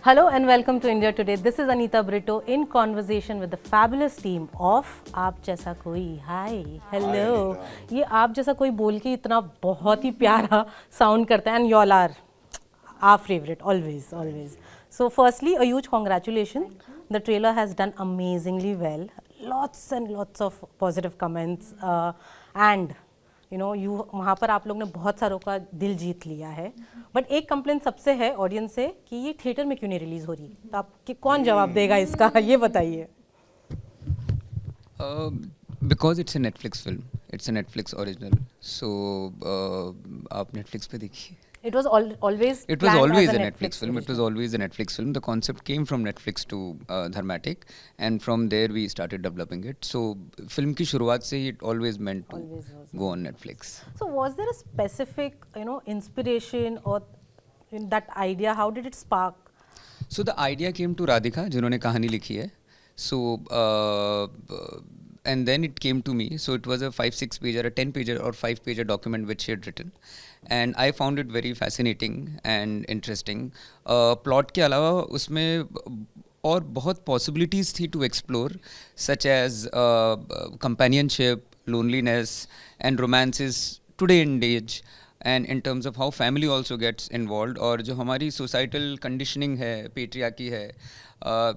Hello and welcome to India Today. This is Anita Brito in conversation with the fabulous team of आप जैसा कोई. Hi, hello. ये आप जैसा कोई बोल के इतना बहुत ही प्यारा sound करता है and y'all are our favorite always, always. So firstly, a huge congratulations. The trailer has done amazingly well. Lots and lots of positive comments and you वहाँ पर आप लोग ने बहुत सारों का दिल जीत लिया है. बट एक कंप्लेंट सबसे है ऑडियंस से कि ये थिएटर में क्यों नहीं रिलीज हो रही. तो आप कौन जवाब देगा इसका, ये बताइए. Because it's a Netflix film, it's a Netflix original, so आप नेटफ्लिक्स पे देखिए. It was always It was planned always as a a Netflix film. It was original. always a Netflix film. The concept came from Netflix to Dharmatic, and from there we started developing it. So, film की शुरुआत से ही it always meant to Always was. go on Netflix. So was there a specific inspiration or in that idea? How did it spark? So the idea came to Radhika, जिन्होंने कहानी लिखी है. So and then it came to me. So it was a 5-6 pager, a 10 pager or 5 pager document which she had written, and I found it very fascinating and interesting. Plot के अलावा उसमें और बहुत possibilities थी to explore, such as companionship, loneliness, and romances today in age. And in terms of how family also gets involved, और जो हमारी societal conditioning है, patriarchy है,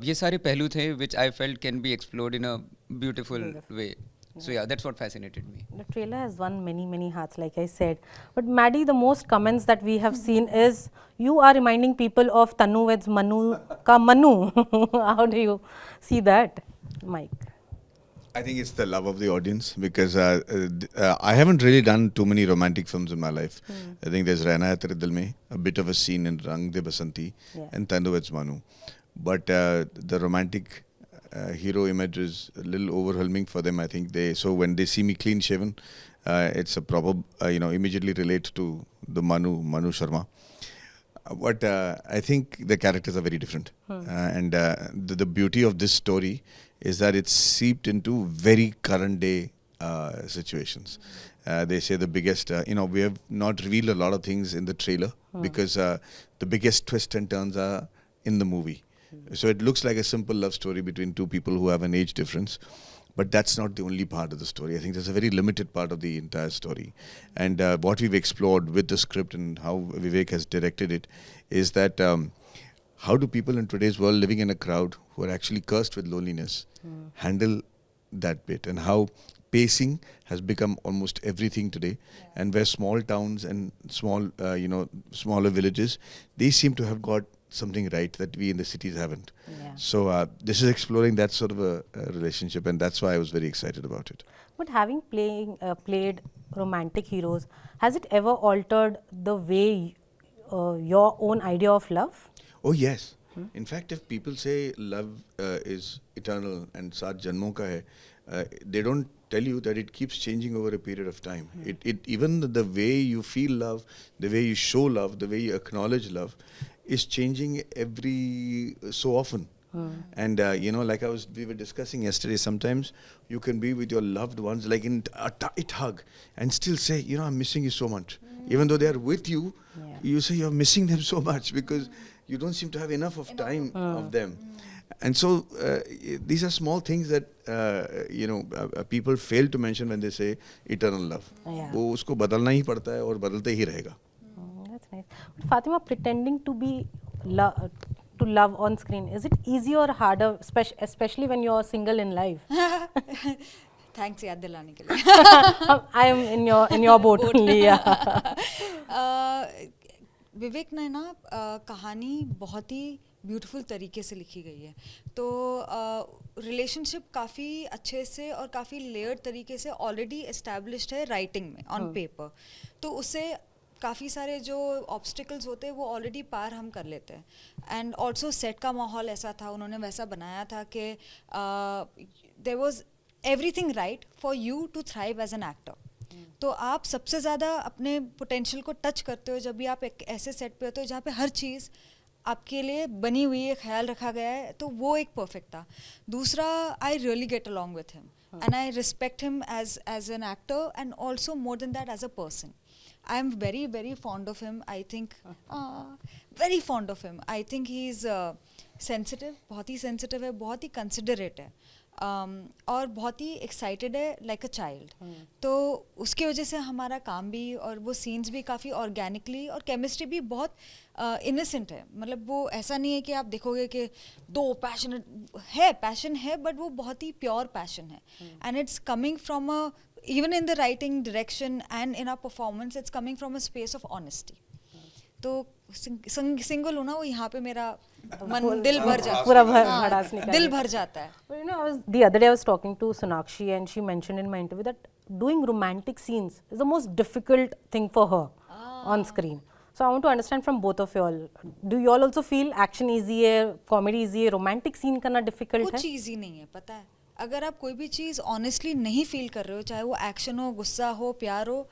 ये सारे पहलू थे which I felt can be explored in a beautiful way. So yeah, that's what fascinated me. The trailer has won many hearts, like I said. But Maddie, the most comments that we have seen is you are reminding people of Tanu Ved's Manu ka Manu. How do you see that, Mike? I think it's the love of the audience because I haven't really done too many romantic films in my life. I think there's Rehna Hai Tere Dil Mein, a bit of a scene in Rang De Basanti, and Tanu Ved's Manu. But the romantic hero image is a little overwhelming for them. I think so when they see me clean shaven, it's a proper immediately relate to the Manu Sharma. But I think the characters are very different, and the beauty of this story is that it's seeped into very current day situations. They say the biggest, we have not revealed a lot of things in the trailer because the biggest twists and turns are in the movie. So it looks like a simple love story between two people who have an age difference. But that's not the only part of the story. I think there's a very limited part of the entire story. And what we've explored with the script and how Vivek has directed it is that how do people in today's world living in a crowd who are actually cursed with loneliness handle that bit, and how pacing has become almost everything today, and where small towns and smaller villages, they seem to have got something right that we in the cities haven't. So this is exploring that sort of a relationship, and that's why I was very excited about it. But having played romantic heroes, has it ever altered the way your own idea of love? Oh yes. In fact, if people say love is eternal and saat janmon ka hai, they don't tell you that it keeps changing over a period of time. It even the way you feel love, the way you show love, the way you acknowledge love is changing every so often. And like we were discussing yesterday, sometimes you can be with your loved ones like in a tight hug and still say, I'm missing you so much. Even though they are with you, you say you're missing them so much because you don't seem to have enough of time of them. And so these are small things that people fail to mention when they say eternal love. वो उसको बदलना ही पड़ता है और बदलते ही रहेगा. That's nice. But Fatima, pretending to be to love on screen, is it easier or harder, especially when you're single in life? Thanks याद दिलाने के लिए. I am in your boat only. विवेक ने ना कहानी बहुत ही ब्यूटीफुल तरीके से लिखी गई है. तो रिलेशनशिप काफ़ी अच्छे से और काफ़ी लेयर्ड तरीके से ऑलरेडी एस्टैब्लिश्ड है राइटिंग में ऑन पेपर. तो उससे काफ़ी सारे जो ऑब्स्टिकल्स होते हैं वो ऑलरेडी पार हम कर लेते हैं. एंड ऑल्सो सेट का माहौल ऐसा था, उन्होंने वैसा बनाया था कि there was everything right for you to thrive as an actor. तो आप सबसे ज़्यादा अपने पोटेंशियल को टच करते हो जब भी आप एक ऐसे सेट पे होते हो जहाँ पे हर चीज़ आपके लिए बनी हुई है, ख्याल रखा गया है. तो वो एक परफेक्ट था. दूसरा, I really get along with him and I respect him as an actor and also more than that as a person. I am very, very fond of him. I think, very fond of him. I think he is sensitive, बहुत ही sensitive है, बहुत ही considerate है, और बहुत ही excited है, like a child. तो उसके वजह से हमारा काम भी और वो scenes भी काफ़ी organically और chemistry भी बहुत innocent है. मतलब वो ऐसा नहीं है कि आप देखोगे कि दो passion है, but वो बहुत ही pure passion है. And it's coming from a, even in the writing, direction and in our performance, it's coming from a space of honesty. तो सिंगल हूँ ना, वो यहाँ पे मेरा मन दिल भर जाता है, पूरा भड़ास निकाल दिल भर जाता है. But you know, the other day I was talking to Sonakshi and she mentioned in my interview that doing romantic scenes is the most difficult thing for her on screen. So I want to understand from both of you all. Do you all also feel action easy है, comedy easy है, romantic scene करना difficult है? कुछ easy नहीं है, पता है. अगर आप कोई भी चीज़ ऑनेस्टली नहीं फील कर रहे हो, चाहे वो एक्शन हो, गुस्सा हो, प्यार हो,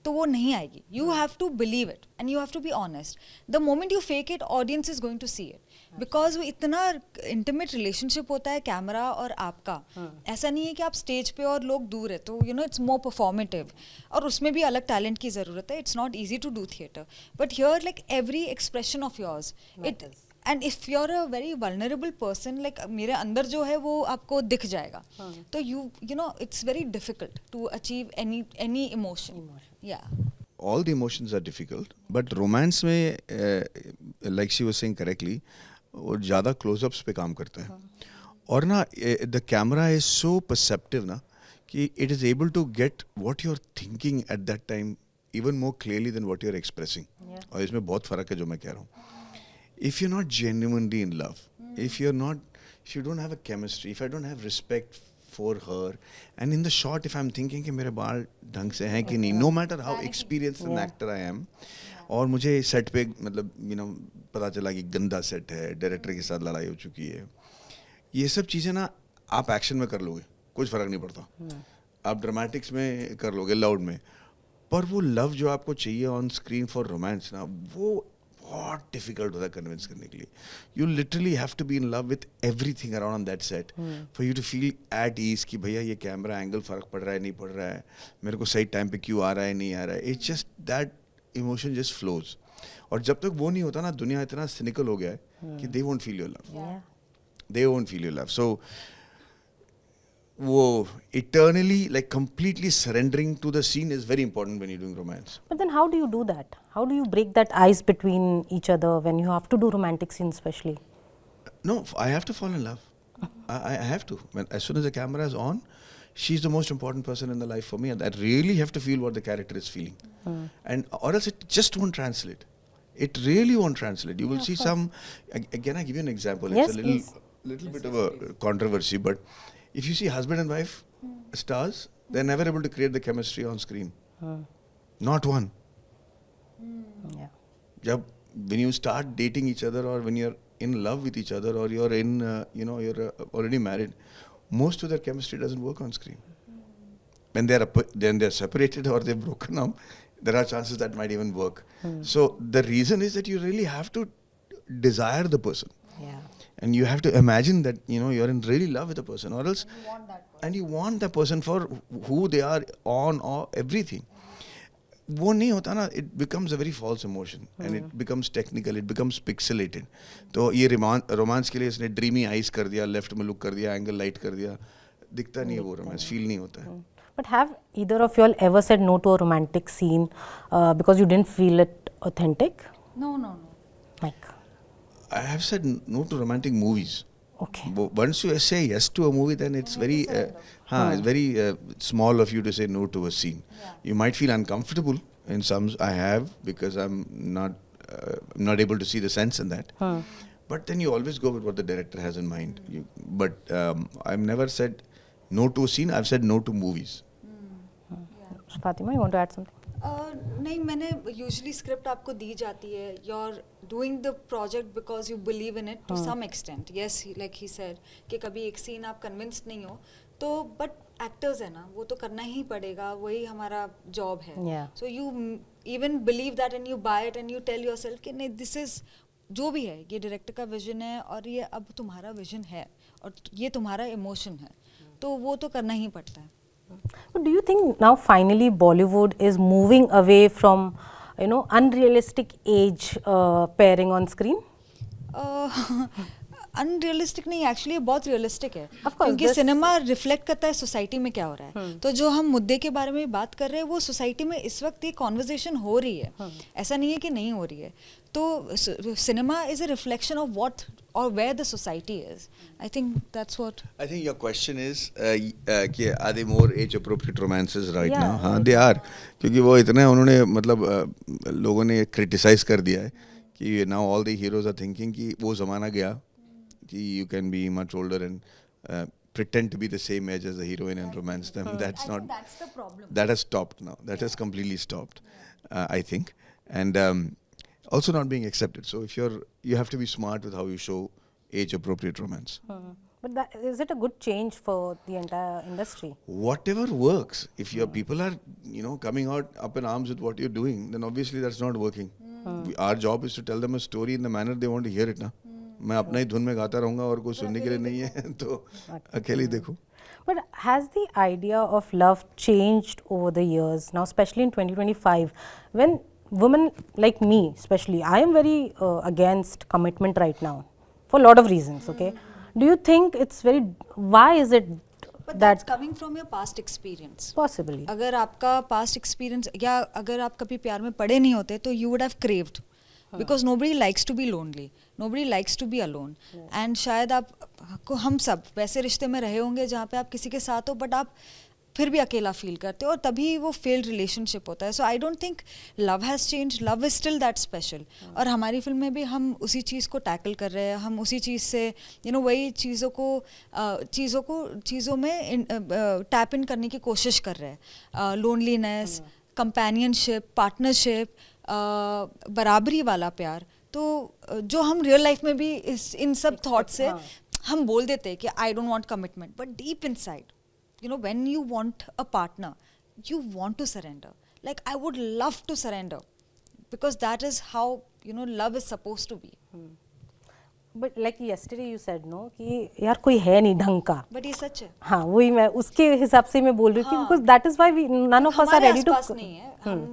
तो वो नहीं आएगी. You have to believe it and you have to be honest. The moment you fake it, audience is going to see it, because वो इतना इंटीमेट रिलेशनशिप होता है कैमरा और आपका. ऐसा नहीं है कि आप स्टेज पे और लोग दूर है, तो you know it's more performative, और उसमें भी अलग टैलेंट की ज़रूरत है. It's not easy to do theatre, but here like every expression of yours, it, and if you are a very vulnerable person, like मेरे अंदर जो है वो आपको दिख जाएगा. तो you know it's very difficult to achieve any emotion. या All the emotions are difficult, but romance में like she was saying correctly, वो ज़्यादा close-ups पे काम करता है. और ना the camera is so perceptive ना कि it is able to get what you're thinking at that time even more clearly than what you're expressing. और इसमें बहुत फ़र्क है जो मैं कह रहा हूँ. If you're not genuinely in love, if you don't have a chemistry, if I don't have respect for her, and in the shot if I'm thinking कि मेरे बाल ढंग से हैं कि नहीं, no matter how experienced an actor I am, और मुझे सेट पे मतलब you know पता चला कि गंदा सेट है, डायरेक्टर के साथ लड़ाई हो चुकी है, ये सब चीज़ें ना आप एक्शन में कर लोगे, कुछ फ़र्क नहीं पड़ता. आप ड्रामेटिक्स में कर लोगे, लाउड में, पर वो लव जो आपको चाहिए ऑन स्क्रीन फॉर रोमांस ना, वो बहुत डिफिकल्ट होता है कन्विंस करने के लिए. You literally have to be in love with everything around on that set for you to feel at ease कि भैया ये कैमरा एंगल फ़र्क पड़ रहा है नहीं पड़ रहा है, मेरे को सही टाइम पे क्यों आ रहा है नहीं आ रहा है. It's just that emotion just flows. और जब तक वो नहीं होता ना, दुनिया इतना सिनिकल हो गया है कि they won't feel your love, they won't feel your love. So वो eternally like completely surrendering to the scene is very important when you're doing romance. But then how do you do that? How do you break that ice between each other when you have to do romantic scenes especially? No, I have to fall in love. I have to. As soon as the camera is on, she's the most important person in the life for me, and I really have to feel what the character is feeling. And or else it just won't translate. It really won't translate. You will see some. Again, I give you an example. Yes, It's a little bit of a controversy, but if you see husband and wife stars, they're never able to create the chemistry on screen. Not one. Yeah. When you start dating each other, or when you're in love with each other, or you're in, you're already married, most of their chemistry doesn't work on screen. When they're separated or they've broken up, there are chances that might even work. So the reason is that you really have to desire the person. Yeah. And you have to imagine that you're in really love with the person, or else and you want that person for who they are on or everything. वो नहीं होता ना, it becomes a very false emotion and it becomes technical, it becomes pixelated. तो ये romance के लिए इसने dreamy eyes कर दिया, लेफ्ट में लुक कर दिया, एंगल लाइट कर दिया, दिखता नहीं है वो रोमांस, फील नहीं होता है. But have either of you all ever said no to a romantic scene because you didn't feel it authentic? No. Like, I have said no to romantic movies. okay. Once you say yes to a movie, then it's very it's very small of you to say no to a scene. You might feel uncomfortable in some. I have, because I'm not able to see the sense in that. But then you always go with what the director has in mind. But I've never said no to a scene. I've said no to movies. Fatima, you want to add something? नहीं, मैंने usually script आपको दी जाती है, you are doing the project because you believe in it to some extent. Yes, like he said कि कभी एक scene आप कन्विंस्ड नहीं हो तो, बट एक्टर्स है ना, वो तो करना ही पड़ेगा, वही हमारा जॉब है. So you even believe that and you buy it and you tell yourself कि नहीं, दिस इज जो भी है, ये डायरेक्टर का विजन है और ये अब तुम्हारा विजन है और ये तुम्हारा इमोशन है, तो वो तो करना ही पड़ता है. But do you think now finally Bollywood is moving away from, unrealistic age pairing on screen? Unrealistic नहीं, एक्चुअली बहुत रियलिस्टिक है, Of course, क्योंकि this- सिनेमा रिफ्लेक्ट करता है सोसाइटी में क्या हो रहा है। तो जो हम मुद्दे के बारे में बात कर रहे हैं वो सोसाइटी में इस वक्त ये कॉन्वर्जेशन हो रही है, ऐसा नहीं है कि नहीं हो रही है। तो cinema is a reflection of what और where the society is. I think that's what. I think your question is कि are they more age appropriate romances right Yeah, now? हाँ, they are, क्योंकि वो इतने उन्होंने मतलब लोगों ने क्रिटिसाइज कर दिया है कि now all the heroes are thinking कि वो ज़माना गया कि you can be much older and pretend to be the same age as the heroine and romance them. That's not. That's the problem. That has stopped now. That has completely stopped, I think, and also not being accepted. So if you have to be smart with how you show age-appropriate romance. But is it a good change for the entire industry? Whatever works. If your people are, coming out up in arms with what you're doing, then obviously that's not working. Our job is to tell them a story in the manner they want to hear it. ना, मैं अपना ही धुन में गाता रहूँगा और कोई सुनने के लिए नहीं है तो अकेले ही देखो. But has the idea of love changed over the years now, especially in 2025, when women like me, especially, I am very against commitment right now for a lot of reasons. Okay, do you think it's very? Why is it But that that's coming from your past experience. possibly? अगर आपका past experience या अगर आप कभी प्यार में पड़े नहीं होते तो you would have craved, because nobody likes to be lonely, nobody likes to be alone. And शायद आपको, हम सब वैसे रिश्ते में रहे होंगे जहाँ पे आप किसी के साथ हो बट आप फिर भी अकेला फील करते हो और तभी वो फेल्ड रिलेशनशिप होता है। So I don't think love has change, love is still that special. और हमारी फिल्म में भी हम उसी चीज़ को टैकल कर रहे हैं, हम उसी चीज़ से वही चीज़ों में टैप इन करने की कोशिश कर रहे हैं। लोनलीनेस, कंपेनियनशिप, पार्टनरशिप, बराबरी वाला प्यार, तो जो हम रियल लाइफ में भी इन सब थॉट से हम बोल देते हैं कि I don't want commitment, but deep inside when you want a partner, you want to surrender. Like, I would love to surrender because that is how love is supposed to be. But like yesterday you said no कि यार कोई है नहीं ढंग का. But ये सच है। हाँ, वही मैं उसके हिसाब से मैं बोल रही थी, because that is why none of us are हमारे ready to. आसपास नहीं है।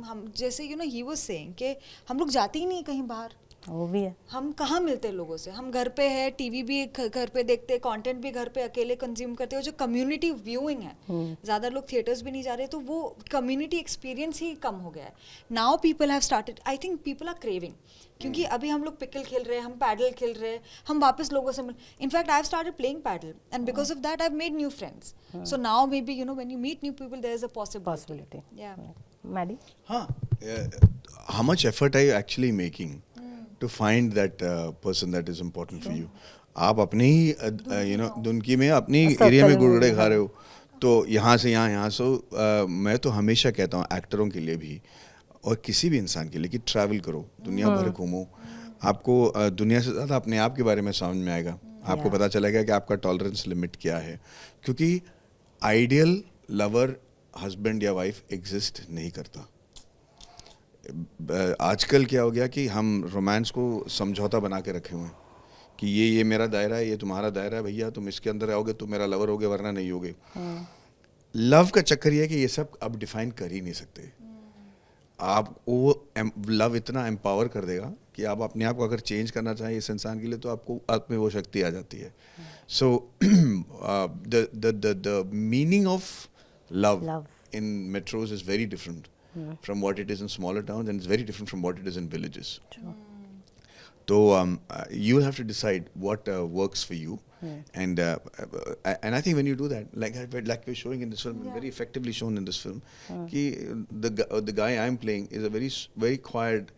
हम जैसे he was saying कि हम लोग जाते ही नहीं कहीं बाहर। वो भी है. हम कहाँ मिलते हैं लोगों से, हम घर पे है, टीवी भी घर पे देखते हैं, कंटेंट भी घर पे अकेले कंज्यूम करते हैं। जो कम्युनिटी व्यूइंग है, ज़्यादा लोग थिएटर्स भी नहीं जा रहे, तो वो कम्युनिटी एक्सपीरियंस ही कम हो गया है। Now people have started, I think people are craving, क्योंकि अभी हम लोग पिकल खेल रहे हैं, हम पैडल खेल रहे हैं, हम वापस लोगों से मिल, in fact I have started playing paddle and because of that I have made new friends. So now maybe when you meet new people there is a Possibility. या Maddie? हाँ, how much effort are you actually making to find that person that is important for you? आप अपने ही दुनकी में अपनी area में गुड़गुड़े खा रहे हो, तो यहाँ से यहाँ से मैं तो हमेशा कहता हूँ एक्टरों के लिए भी और किसी भी इंसान के लिए कि ट्रैवल करो, दुनिया भर घूमो, आपको दुनिया से ज़्यादा अपने आप के बारे में समझ में आएगा, आपको पता चलेगा कि आपका टॉलरेंस लिमिट क्या है, क्योंकि आइडियल लवर हस्बैंड या वाइफ एग्जिस्ट नहीं करता। आजकल क्या हो गया कि हम रोमांस को समझौता बना के रखे हुए हैं कि ये मेरा दायरा है, ये तुम्हारा दायरा है, भैया तुम इसके अंदर आओगे तो मेरा लवर होगे वरना नहीं होगे। लव का चक्कर ये है कि ये सब अब डिफाइन कर ही नहीं सकते। आप वो लव इतना एम्पावर कर देगा कि आप अपने आप को अगर चेंज करना चाहें इस इंसान के लिए तो आपको आप में वो शक्ति आ जाती है। So the meaning of love in metros is very different from what it is in smaller towns, and it's very different from what it is in villages. True. So you have to decide what works for you, and I think when you do that, like we're showing in this film, very effectively shown in this film, कि the guy I'm playing is a very quiet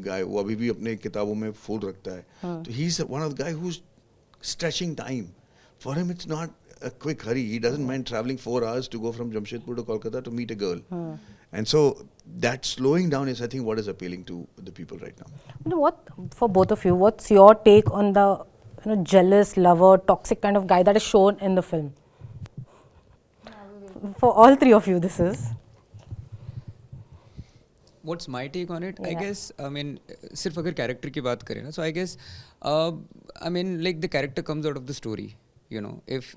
guy वो अभी भी अपने किताबों में फूल रखता है, तो he's one of the guy who's stretching time. For him it's not a quick hurry. He doesn't mind traveling 4 hours to go from Jamshedpur to Kolkata to meet a girl. And so that slowing down is, I think, what is appealing to the people right now. What, for both of you, what's your take on the jealous lover, toxic kind of guy that is shown in the film? For all three of you, this is. What's my take on it? I Yeah. guess, I mean, सिर्फ अगर character की बात करें ना, so I guess, I mean, like the character comes out of the story, if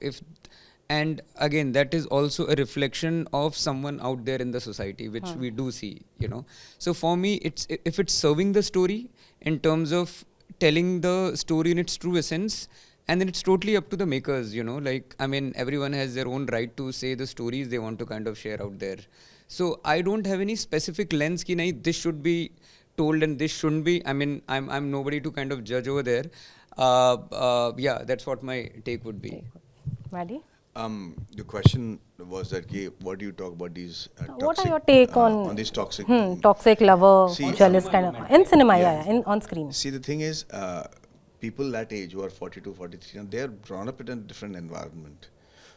and again that is also a reflection of someone out there in the society, which we do see, you know. So for me, it's if it's serving the story in terms of telling the story in its true essence, and then it's totally up to the makers, you know. Like, I mean, everyone has their own right to say the stories they want to kind of share out there. So I don't have any specific lens ki nahi this should be told and this shouldn't be. I mean, I'm nobody to kind of judge over there. Yeah, that's what my take would be. Maddie? The question was that what do you talk about these toxic, What are your take on these toxic toxic lover, See, jealous kind of in cinema, yeah, on screen. See, the thing is, people that age who are 42, 43, and they are drawn up in a different environment.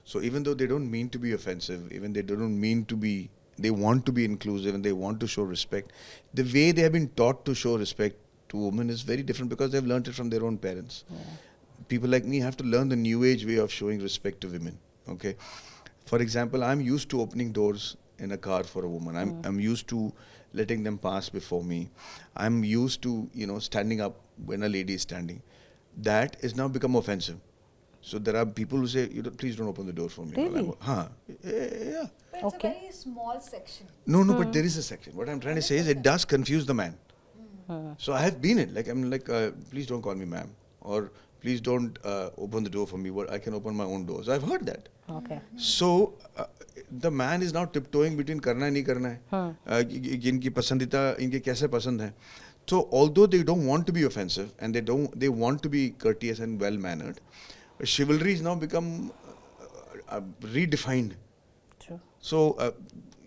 So even though they don't mean to be offensive, even they don't mean to be, they want to be inclusive and they want to show respect, the way they have been taught to show respect to women is very different because they've learned it from their own parents. People like me have to learn the new age way of showing respect to women. Okay, for example, I'm used to opening doors in a car for a woman. I'm used to letting them pass before me. I'm used to, you know, standing up when a lady is standing. That is now become offensive. So there are people who say, please don't open the door for me. Really? Yeah. But it's Okay. a very small section. No, but there is a section. What I'm trying to say is it does confuse the man. So I have been it. Like, I'm like, please don't call me ma'am. Or please don't open the door for me. I can open my own doors. I've heard that. Okay. So the man is now tiptoeing between करना है नहीं करना है, इनकी पसंदीदा इनके कैसे पसंद है. So although they don't want to be offensive and they want to be courteous and well mannered, chivalry has now become redefined. True. So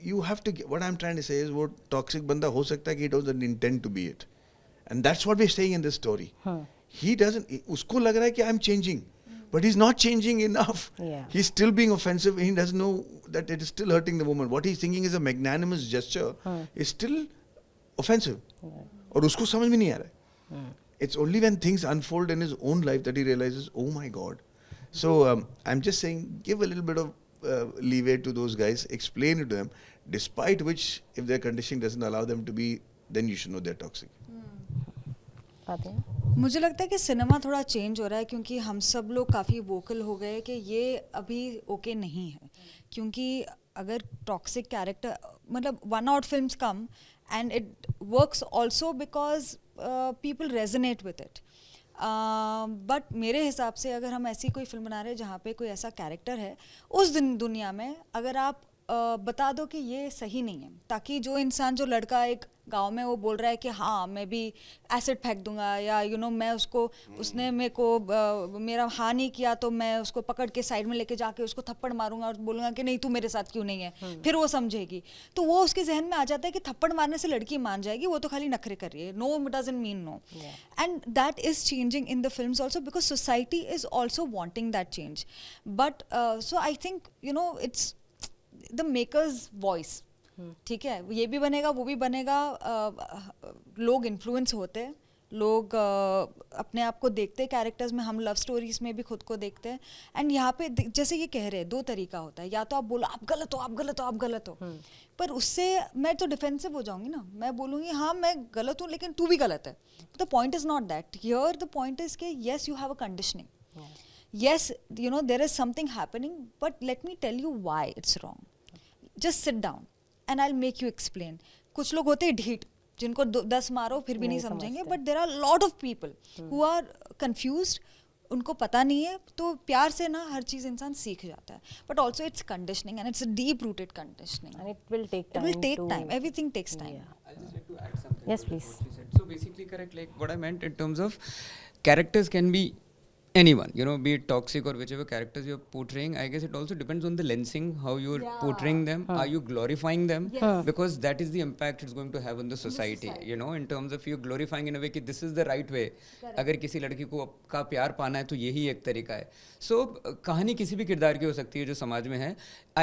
you have to what I'm trying to say is वो toxic बंदा हो सकता है कि he doesn't intend to be it, and that's what we're saying in this story. He doesn't, उसको लग रहा है कि I'm changing, but he's not changing enough. Yeah. He's still being offensive. He doesn't know that it is still hurting the woman. What he's thinking is a magnanimous gesture is still offensive. और उसको समझ में नहीं आ रहा है. It's only when things unfold in his own life that he realizes, oh my God. So I'm just saying, give a little bit of leeway to those guys. Explain it to them. Despite which, if their conditioning doesn't allow them to be, then you should know they're toxic. Fatima? मुझे लगता है कि cinema थोड़ा change हो रहा है क्योंकि हम सब लोग काफ़ी वोकल हो गए कि ये अभी ओके नहीं है, क्योंकि अगर टॉक्सिक कैरेक्टर मतलब one out films come and it works also because people resonate with it. But मेरे हिसाब से अगर हम ऐसी कोई फिल्म बना रहे हैं जहाँ पे कोई ऐसा कैरेक्टर है उस दुनिया में, अगर आप बता दो कि ये सही नहीं है, ताकि जो इंसान, जो लड़का एक गांव में वो बोल रहा है कि हाँ मैं भी एसिड फेंक दूंगा, या मैं उसको, उसने मेरे को मेरा हाँ नहीं किया तो मैं उसको पकड़ के साइड में लेके जाके उसको थप्पड़ मारूंगा और बोलूँगा कि नहीं तू मेरे साथ क्यों नहीं है, फिर वो समझेगी. तो वो उसके जहन में आ जाता है कि थप्पड़ मारने से लड़की मान जाएगी, वो तो खाली नखरे कर रही है. No doesn't mean no. And that is changing in the films also because society is also wanting that change. But so I think it's the makers voice. ठीक है, ये भी बनेगा वो भी बनेगा. लोग इन्फ्लुएंस होते हैं, लोग अपने आप को देखते हैं कैरेक्टर्स में, हम लव स्टोरीज में भी खुद को देखते हैं. एंड यहाँ पे जैसे ये कह रहे हैं, दो तरीका होता है, या तो आप बोलो आप गलत हो, आप गलत हो, आप गलत हो, पर उससे मैं तो डिफेंसिव हो जाऊंगी ना. मैं बोलूँगी हाँ मैं गलत हूँ लेकिन तू भी गलत है. The point is not that. Here the point is कि yes you have a conditioning, yes, there is something happening, but let me tell you why it's wrong. Just sit down and I'll make you explain. कुछ लोग होते हैं ढीठ, जिनको 10 मारो फिर भी नहीं समझेंगे, but there are a lot of people who are confused, उनको पता नहीं है. तो प्यार से ना हर चीज़ इंसान सीख जाता है. But also it's conditioning and it's a deep rooted conditioning. And it will take time. It will take time. Everything takes time. Yeah. I'll just like to add something. Yes, to please. What she said. So basically, correct. Like what I meant in terms of characters can be anyone, be it toxic or whichever characters you're portraying. I guess it also depends on the lensing, how you're portraying them. Are you glorifying them? Yes. Because that is the impact it's going to have on the society. In terms of you glorifying in a way कि this is the right way. अगर किसी लड़की को का प्यार पाना है तो यही एक तरीका है. So कहानी किसी भी किरदार की हो सकती है जो समाज में है.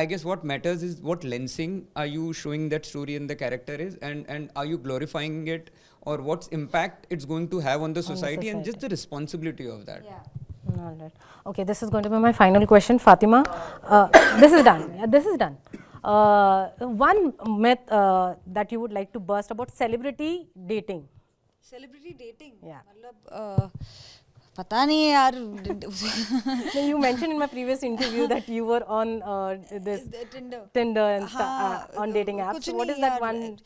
I guess what matters is what lensing are you showing that story and the character is, and are you glorifying it, or what's impact it's going to have on the society, and just the responsibility of that. Yeah. All right. Okay, this is going to be my final question, Fatima. This is done. Yeah, this is done. One myth that you would like to burst about celebrity dating. Celebrity dating. Yeah. मतलब पता नहीं यार No, you mentioned in my previous interview that you were on this Tinder and stuff on dating apps. कुछ So what नहीं is that यार, one?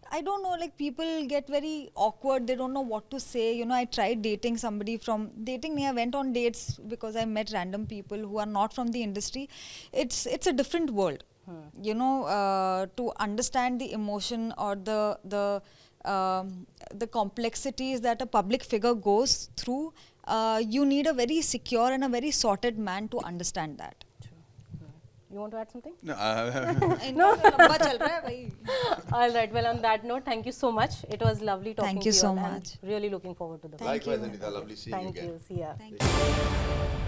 I don't know, like people get very awkward, they don't know what to say. You know, I tried dating somebody from dating. I went on dates because I met random people who are not from the industry. It's a different world. You know, to understand the emotion or the complexities that a public figure goes through, you need a very secure and a very sorted man to understand that. You want to add something? No, इनका तो लंबा चल रहा है भाई. All right. Well, on that note, thank you so much. It was lovely talking Thank to you you so all, and much. Really looking forward to the. likewise, Anita, lovely seeing you Thank again. you. See ya. Thank you.